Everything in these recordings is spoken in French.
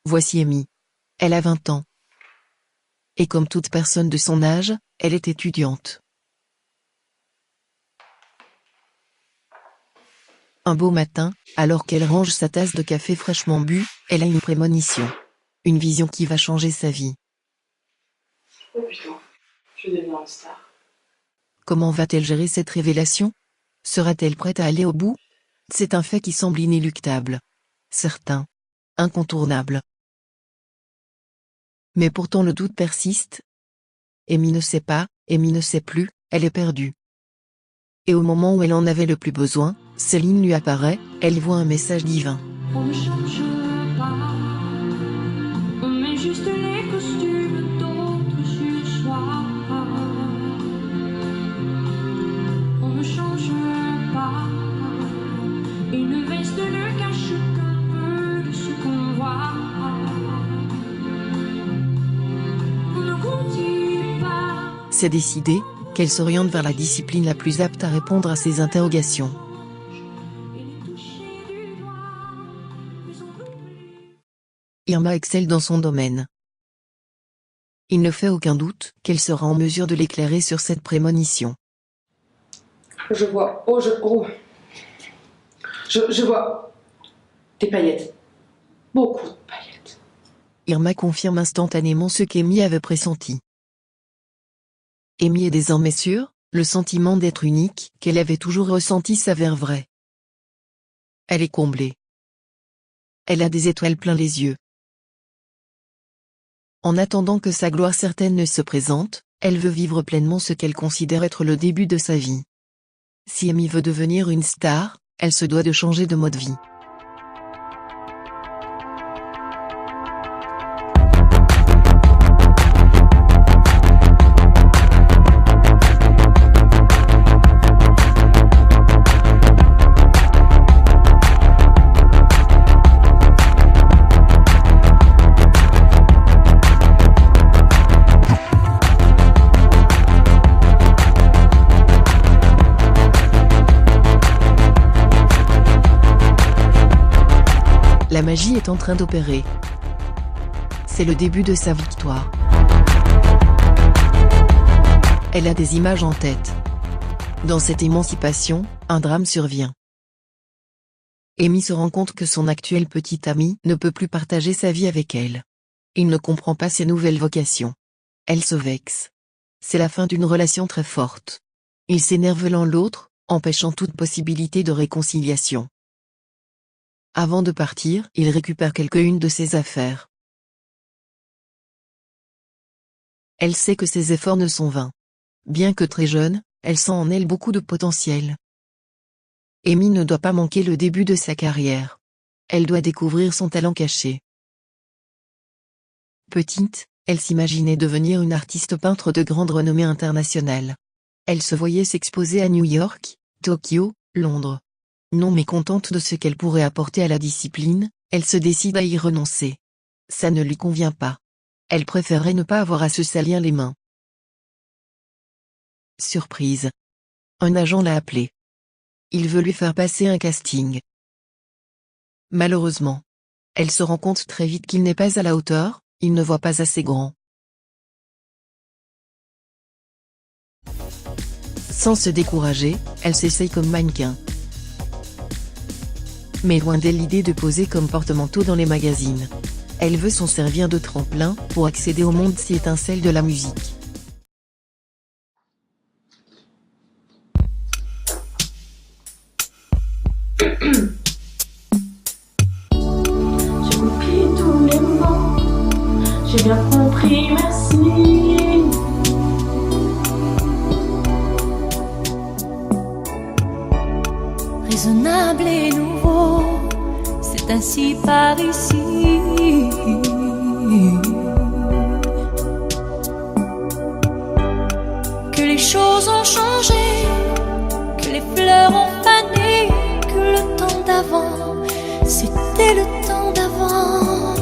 Voici Amy. Elle a 20 ans. Et comme toute personne de son âge, elle est étudiante. Un beau matin, alors qu'elle range sa tasse de café fraîchement bu, elle a une prémonition. Une vision qui va changer sa vie. Oh putain, je vais devenir une star. Comment va-t-elle gérer cette révélation? Sera-t-elle prête à aller au bout? C'est un fait qui semble inéluctable. Certain. Incontournable. Mais pourtant le doute persiste. Amy ne sait pas, Amy ne sait plus, elle est perdue. Et au moment où elle en avait le plus besoin, Céline lui apparaît, elle voit un message divin. On ne change pas, on met juste les costumes d'autres sur soi. On ne change pas, une veste ne cache qu'un peu de ce qu'on voit. On ne grandit pas. C'est décidé, qu'elle s'oriente vers la discipline la plus apte à répondre à ses interrogations. Irma excelle dans son domaine. Il ne fait aucun doute qu'elle sera en mesure de l'éclairer sur cette prémonition. Je vois, je vois des paillettes. Beaucoup de paillettes. Irma confirme instantanément ce qu'Amy avait pressenti. Amy est désormais sûre, le sentiment d'être unique, qu'elle avait toujours ressenti s'avère vrai. Elle est comblée. Elle a des étoiles plein les yeux. En attendant que sa gloire certaine ne se présente, elle veut vivre pleinement ce qu'elle considère être le début de sa vie. Si Amy veut devenir une star, elle se doit de changer de mode de vie. La magie est en train d'opérer. C'est le début de sa victoire. Elle a des images en tête. Dans cette émancipation, un drame survient. Amy se rend compte que son actuel petit ami ne peut plus partager sa vie avec elle. Il ne comprend pas ses nouvelles vocations. Elle se vexe. C'est la fin d'une relation très forte. Ils s'énervent l'un l'autre, empêchant toute possibilité de réconciliation. Avant de partir, il récupère quelques-unes de ses affaires. Elle sait que ses efforts ne sont vains. Bien que très jeune, elle sent en elle beaucoup de potentiel. Amy ne doit pas manquer le début de sa carrière. Elle doit découvrir son talent caché. Petite, elle s'imaginait devenir une artiste peintre de grande renommée internationale. Elle se voyait s'exposer à New York, Tokyo, Londres. Non mécontente de ce qu'elle pourrait apporter à la discipline, elle se décide à y renoncer. Ça ne lui convient pas. Elle préférerait ne pas avoir à se salir les mains. Surprise. Un agent l'a appelée. Il veut lui faire passer un casting. Malheureusement. Elle se rend compte très vite qu'il n'est pas à la hauteur, il ne voit pas assez grand. Sans se décourager, elle s'essaye comme mannequin. Mais loin d'elle l'idée de poser comme porte-manteau dans les magazines. Elle veut s'en servir de tremplin pour accéder au monde si étincelle de la musique. J'ai compris tous les mots, j'ai bien compris, merci. Raisonnable et nouveau, c'est ainsi par ici. Que les choses ont changé, que les fleurs ont fané, que le temps d'avant, c'était le temps d'avant.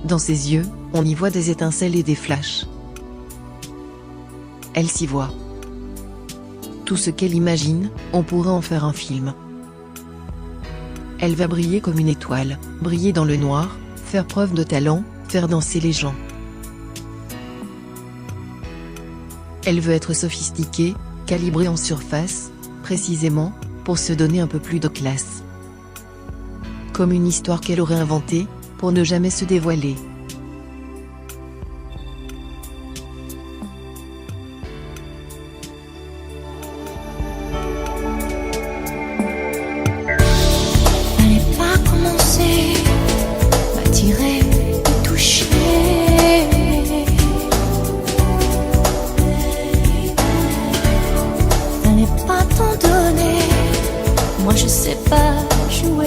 Dans ses yeux, on y voit des étincelles et des flashs. Elle s'y voit. Tout ce qu'elle imagine, on pourrait en faire un film. Elle va briller comme une étoile, briller dans le noir, faire preuve de talent, faire danser les gens. Elle veut être sophistiquée, calibrée en surface, précisément, pour se donner un peu plus de classe. Comme une histoire qu'elle aurait inventée, pour ne jamais se dévoiler. Fallait pas commencer, m'attirer, me toucher. Fallait pas t'en donner, moi je sais pas jouer.